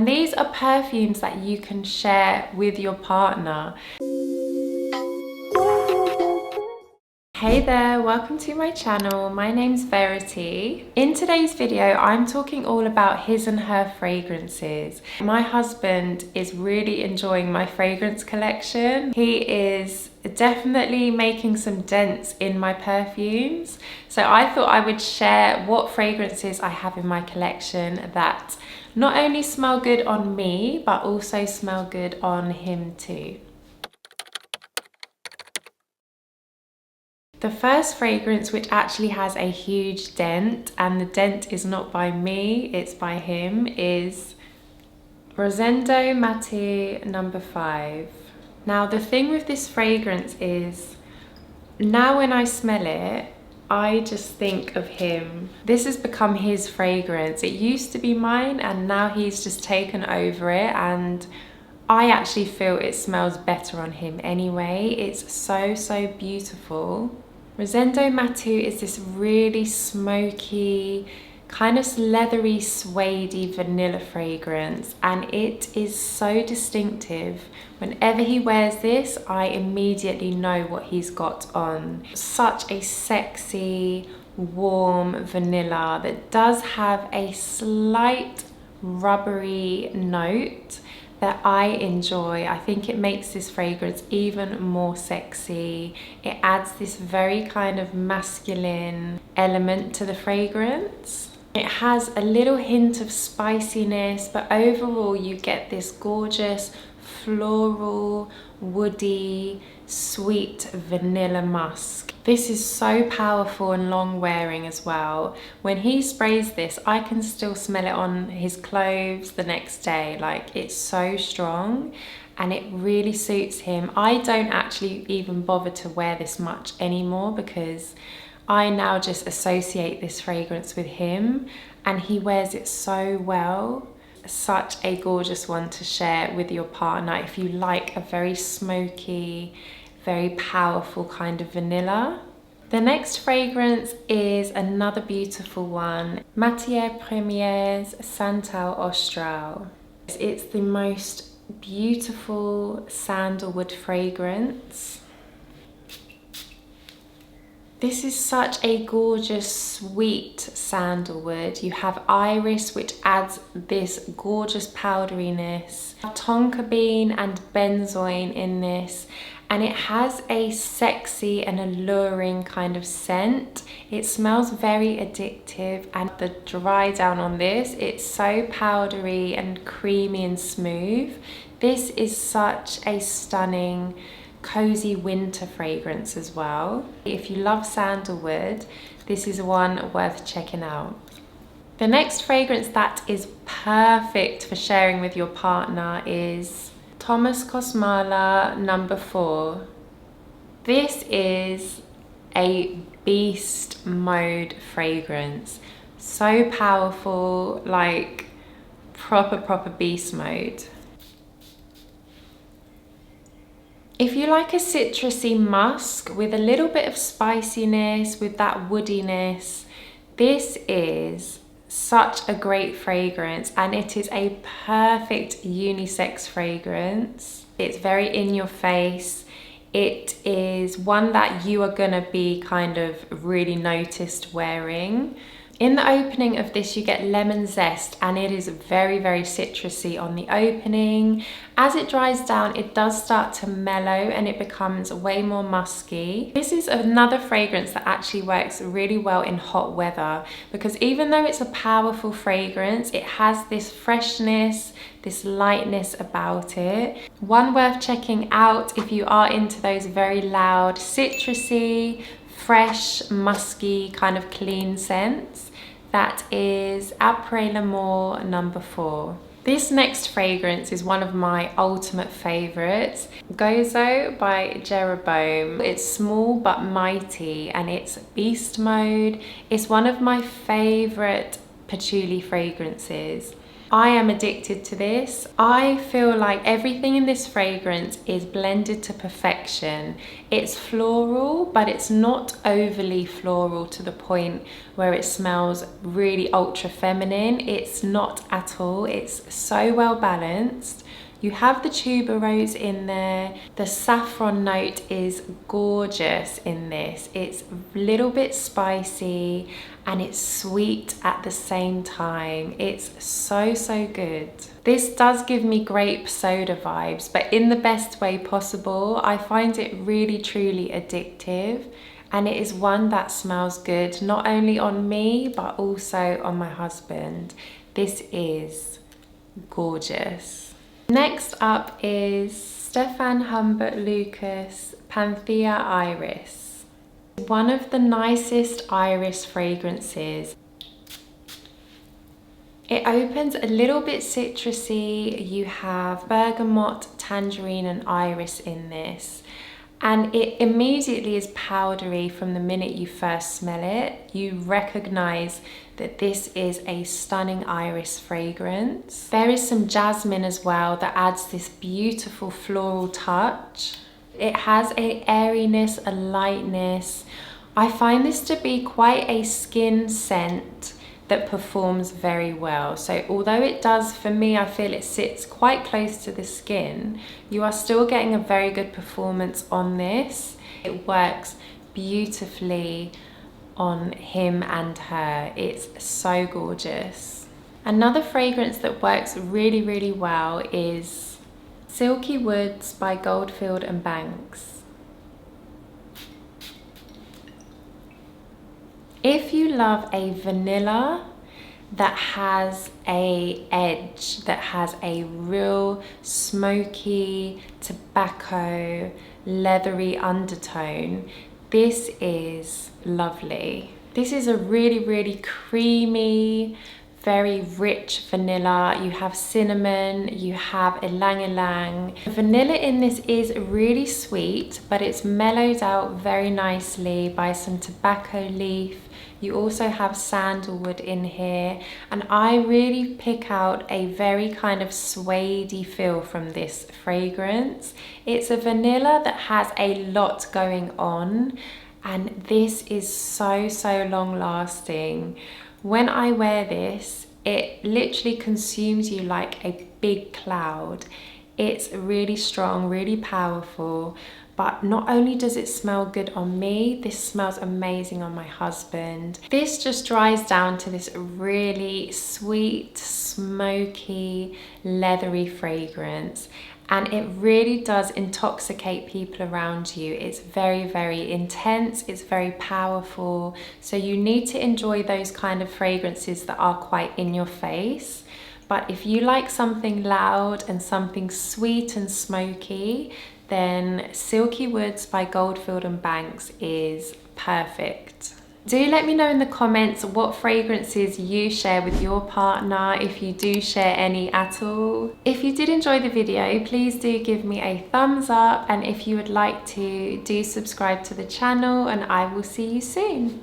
And these are perfumes that you can share with your partner. Hey there, welcome to my channel. My name's Verity. In today's video, I'm talking all about his and her fragrances. My husband is really enjoying my fragrance collection. He is definitely making some dents in my perfumes. So I thought I would share what fragrances I have in my collection that not only smell good on me, but also smell good on him too. The first fragrance, which actually has a huge dent, and the dent is not by me, it's by him, is Rosendo Mateu number 5. Now the thing with this fragrance is, now when I smell it, I just think of him. This has become his fragrance. It used to be mine and now he's just taken over it, and I actually feel it smells better on him anyway. It's so beautiful. Rosendo Mateu is this really smoky, kind of leathery, suede-y vanilla fragrance, and it is so distinctive. Whenever he wears this, I immediately know what he's got on. Such a sexy, warm vanilla that does have a slight rubbery note that I enjoy. I think it makes this fragrance even more sexy. It adds this very kind of masculine element to the fragrance. It has a little hint of spiciness, but overall you get this gorgeous floral, woody, sweet vanilla musk. This is so powerful and long wearing as well. When he sprays this, I can still smell it on his clothes the next day. Like, it's so strong and it really suits him. I don't actually even bother to wear this much anymore because I now just associate this fragrance with him, and he wears it so well. Such a gorgeous one to share with your partner if you like a very smoky, very powerful kind of vanilla. The next fragrance is another beautiful one, Matiere Premier's Santal Austral. It's the most beautiful sandalwood fragrance. This is such a gorgeous, sweet sandalwood. You have iris, which adds this gorgeous powderiness, tonka bean and benzoin in this, and it has a sexy and alluring kind of scent. It smells very addictive, and the dry down on this, it's so powdery and creamy and smooth. This is such a stunning, cozy winter fragrance as well. If you love sandalwood, this is one worth checking out. The next fragrance that is perfect for sharing with your partner is Kosmala number 4. This is a beast mode fragrance. So powerful, like proper beast mode. If you like a citrusy musk with a little bit of spiciness, with that woodiness, this is such a great fragrance, and it is a perfect unisex fragrance. It's very in your face. It is one that you are gonna be kind of really noticed wearing. In the opening of this, you get lemon zest, and it is very citrusy on the opening. As it dries down, it does start to mellow and it becomes way more musky. This is another fragrance that actually works really well in hot weather, because even though it's a powerful fragrance, it has this freshness, this lightness about it. One worth checking out if you are into those very loud, citrusy, fresh, musky, kind of clean scents. That is Après l'Amour number 4. This next fragrance is one of my ultimate favorites, Gozo by Jeroboam. It's small but mighty, and it's beast mode. It's one of my favorite patchouli fragrances. I am addicted to this. I feel like everything in this fragrance is blended to perfection. It's floral, but it's not overly floral to the point where it smells really ultra feminine. It's not at all. It's so well balanced. You have the tuberose in there. The saffron note is gorgeous in this. It's a little bit spicy and it's sweet at the same time. It's so, so good. This does give me grape soda vibes, but in the best way possible. I find it really, truly addictive. And it is one that smells good, not only on me, but also on my husband. This is gorgeous. Next up is Stephane Humbert Lucas Panthea Iris. One of the nicest iris fragrances. It opens a little bit citrusy. You have bergamot, tangerine and iris in this. And it immediately is powdery from the minute you first smell it. You recognize that this is a stunning iris fragrance. There is some jasmine as well that adds this beautiful floral touch. It has an airiness, a lightness. I find this to be quite a skin scent that performs very well. So although it does, for me, I feel it sits quite close to the skin, you are still getting a very good performance on this. It works beautifully on him and her. It's so gorgeous. Another fragrance that works really, really well is Silky Woods by Goldfield and Banks. If you love a vanilla that has an edge, that has a real smoky, tobacco, leathery undertone, this is lovely. This is a really, really creamy, very rich vanilla. You have cinnamon, you have ylang ylang. The vanilla in this is really sweet, but it's mellowed out very nicely by some tobacco leaf. You also have sandalwood in here, and I really pick out a very kind of suede-y feel from this fragrance. It's a vanilla that has a lot going on, and this is so, so long lasting. When I wear this, it literally consumes you like a big cloud. It's really strong, really powerful. But not only does it smell good on me, this smells amazing on my husband. This just dries down to this really sweet, smoky, leathery fragrance. And it really does intoxicate people around you. It's very, very intense, it's very powerful. So you need to enjoy those kind of fragrances that are quite in your face. But if you like something loud and something sweet and smoky, then Silky Woods by Goldfield and Banks is perfect. Do let me know in the comments what fragrances you share with your partner, if you do share any at all. If you did enjoy the video, please do give me a thumbs up, and if you would like to, do subscribe to the channel, and I will see you soon.